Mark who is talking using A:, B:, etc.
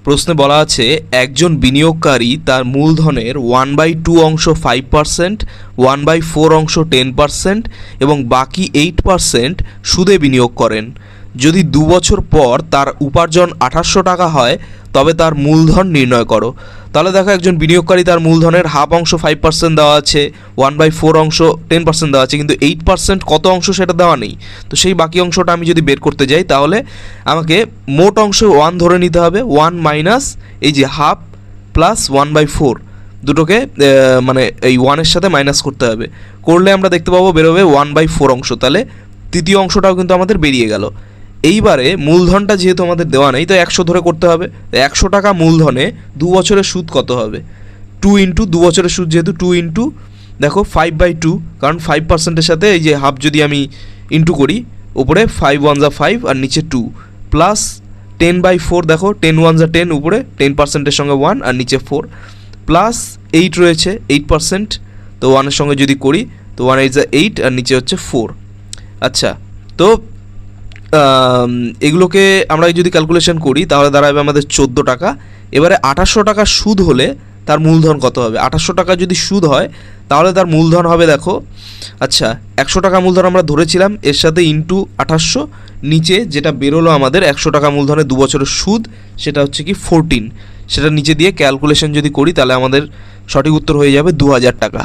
A: প্রশ্নে বলা আছে একজন বিনিয়োগকারী তার মূলধনের 1/2 অংশ 5%, 1/4 অংশ 10% এবং বাকি 8% সুদে বিনিয়োগ করেন। যদি 2 বছর পর তার উপার্জন 2800 টাকা হয় তবে তার মূলধন নির্ণয় করো। তাহলে দেখো একজন বিনিয়োগকারী তার মূলধনের হাফ অংশ 5% দেওয়া আছে, 1/4 অংশ 10% দেওয়া আছে, কিন্তু 8% কত অংশ সেটা দেওয়া নেই। তো সেই বাকি অংশটা আমি যদি বের করতে যাই তাহলে আমাকে মোট অংশ 1 ধরে নিতে হবে, 1 মাইনাস এই যে হাফ প্লাস 1/4 দুটোকে মানে এই 1-এর সাথে মাইনাস করতে হবে। করলে আমরা দেখতে পাবো বেরোবে 1/4 অংশ। তাহলে তৃতীয় অংশটাও কিন্তু আমাদের বেরিয়ে গেল। এইবারে মূলধনটা যেহেতু আমাদের দেওয়া নেই তো 100 ধরে করতে হবে। 100 টাকা মূলধনে 2 বছরের সুদ কত হবে? 2 ইন্টু 2 বছরের সুদ যেহেতু 2 ইন্টু দেখো 5/2, কারণ 5%-এর সাথে এই যে হাফ যদি আমি ইন্টু করি, উপরে 5 1 যা 5 আর নিচে 2, প্লাস 10/4 দেখো 10 1 যা 10, উপরে 10%-এর সঙ্গে 1 আর নিচে 4, প্লাস 8 রয়েছে 8%, তো 1-এর সঙ্গে যদি করি তো 1 8 যা 8 আর নিচে হচ্ছে 4। আচ্ছা, তো এগুলোকে আমরা যদি ক্যালকুলেশন করি তাহলে দাঁড়াবে আমাদের 14 টাকা। এবারে 2800 টাকা সুদ হলে তার মূলধন কত হবে? 2800 টাকা যদি সুদ হয় তাহলে তার মূলধন হবে দেখো, আচ্ছা 100 টাকা মূলধন আমরা ধরেছিলাম, এর সাথে ইন্টু 2800, নিচে যেটা বেরোলো আমাদের 100 টাকা মূলধনে 2 বছরের সুদ সেটা হচ্ছে কি 14, সেটা নিচে দিয়ে ক্যালকুলেশন যদি করি তাহলে আমাদের সঠিক উত্তর হয়ে যাবে 2000 টাকা।